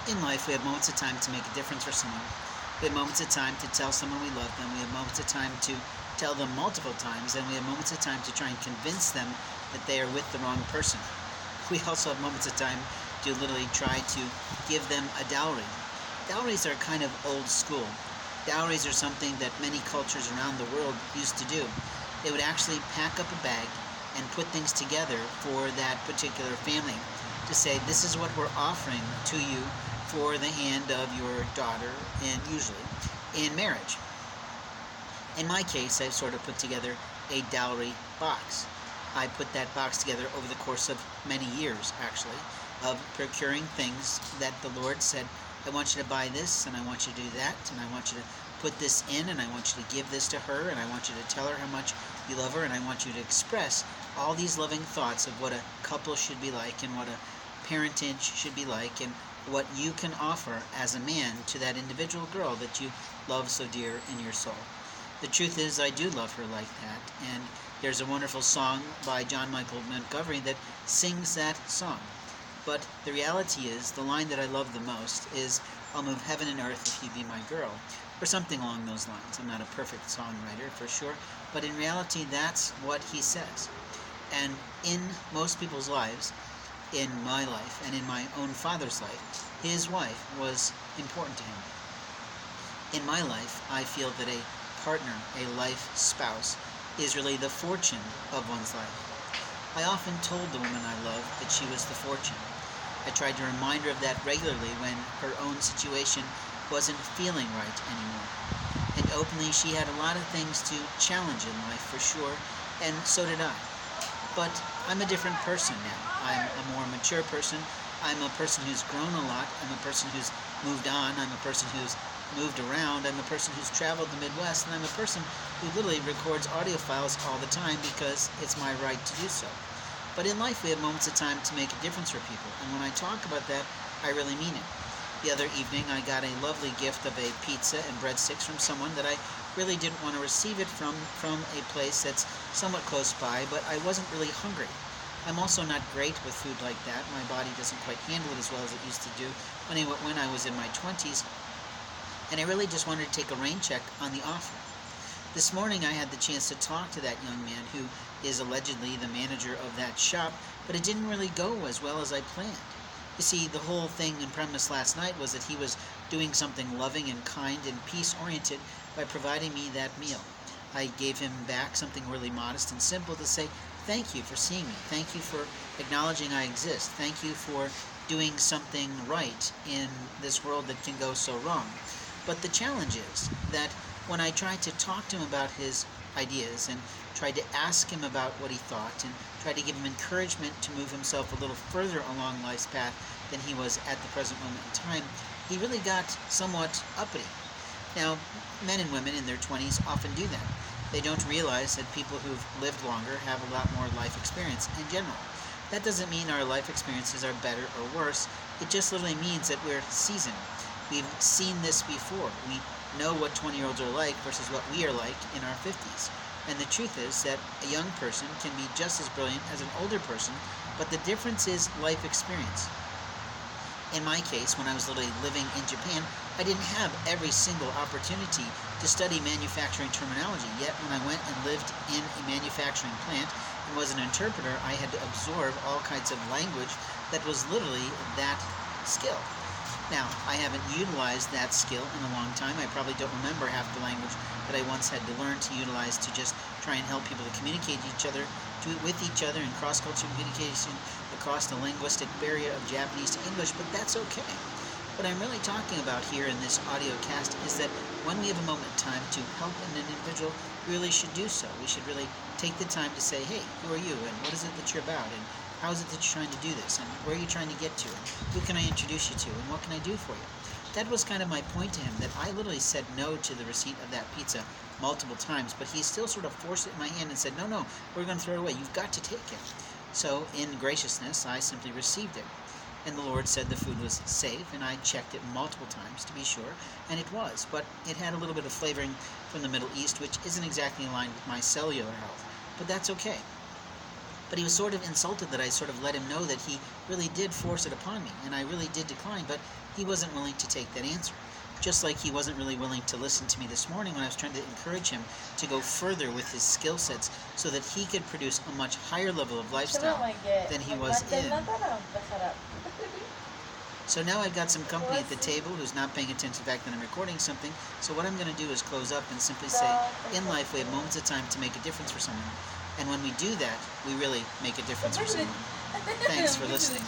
In life, we have moments of time to make a difference for someone. We have moments of time to tell someone we love them. We have moments of time to tell them multiple times, and we have moments of time to try and convince them that they are with the wrong person. We also have moments of time to literally try to give them a dowry. Dowries are kind of old school. Dowries are something that many cultures around the world used to do. They would actually pack up a bag and put things together for that particular family to say, this is what we're offering to you for the hand of your daughter, and usually in marriage. In my case, I've sort of put together a dowry box. I put that box together over the course of many years, actually, of procuring things that the Lord said, I want you to buy this, and I want you to do that, and I want you to put this in, and I want you to give this to her, and I want you to tell her how much you love her, and I want you to express all these loving thoughts of what a couple should be like, and what a parentage should be like, and what you can offer as a man to that individual girl that you love so dear in your soul. The truth is, I do love her like that, and there's a wonderful song by John Michael Montgomery that sings that song. But the reality is, the line that I love the most is, I'll move heaven and earth if you be my girl, or something along those lines. I'm not a perfect songwriter, for sure, but in reality, that's what he says. And in most people's lives, in my life, and in my own father's life, his wife was important to him. In my life, I feel that a partner, a life spouse, is really the fortune of one's life. I often told the woman I loved that she was the fortune. I tried to remind her of that regularly when her own situation wasn't feeling right anymore. And openly, she had a lot of things to challenge in life, for sure, and so did I. But I'm a different person now. I'm a more mature person. I'm a person who's grown a lot. I'm a person who's moved on. I'm a person who's moved around. I'm a person who's traveled the Midwest. And I'm a person who literally records audio files all the time because it's my right to do so. But in life, we have moments of time to make a difference for people. And when I talk about that, I really mean it. The other evening, I got a lovely gift of a pizza and breadsticks from someone that I really didn't want to receive it from a place that's somewhat close by, but I wasn't really hungry. I'm also not great with food like that. My body doesn't quite handle it as well as it used to do when I was in my 20s, and I really just wanted to take a rain check on the offer. This morning I had the chance to talk to that young man who is allegedly the manager of that shop, but it didn't really go as well as I planned. You see, the whole thing and premise last night was that he was doing something loving and kind and peace-oriented by providing me that meal. I gave him back something really modest and simple to say, thank you for seeing me. Thank you for acknowledging I exist. Thank you for doing something right in this world that can go so wrong. But the challenge is that when I tried to talk to him about his ideas and tried to ask him about what he thought and tried to give him encouragement to move himself a little further along life's path than he was at the present moment in time, he really got somewhat uppity. Now, men and women in their 20s often do that. They don't realize that people who've lived longer have a lot more life experience in general. That doesn't mean our life experiences are better or worse. It just literally means that we're seasoned. We've seen this before. We know what 20-year-olds are like versus what we are like in our 50s. And the truth is that a young person can be just as brilliant as an older person, but the difference is life experience. In my case, when I was literally living in Japan, I didn't have every single opportunity to study manufacturing terminology, yet when I went and lived in a manufacturing plant and was an interpreter, I had to absorb all kinds of language that was literally that skill. Now, I haven't utilized that skill in a long time. I probably don't remember half the language that I once had to learn to utilize to just try and help people to communicate with each other in cross-cultural communication across the linguistic barrier of Japanese to English, but that's okay. What I'm really talking about here in this audio cast is that when we have a moment in time to help an individual, we really should do so. We should really take the time to say, hey, who are you, and what is it that you're about, and how is it that you're trying to do this, and where are you trying to get to, and who can I introduce you to, and what can I do for you? That was kind of my point to him, that I literally said no to the receipt of that pizza multiple times, but he still sort of forced it in my hand and said, no, we're going to throw it away. You've got to take it. So in graciousness, I simply received it. And the Lord said the food was safe, and I checked it multiple times to be sure, and it was. But it had a little bit of flavoring from the Middle East, which isn't exactly aligned with my cellular health. But that's okay. But he was sort of insulted that I sort of let him know that he really did force it upon me, and I really did decline, but he wasn't willing to take that answer. Just like he wasn't really willing to listen to me this morning when I was trying to encourage him to go further with his skill sets so that he could produce a much higher level of lifestyle than he was in. So now I've got some company at the table who's not paying attention to the fact that I'm recording something. So what I'm going to do is close up and simply say, in life we have moments of time to make a difference for someone. And when we do that, we really make a difference for someone. Thanks for listening.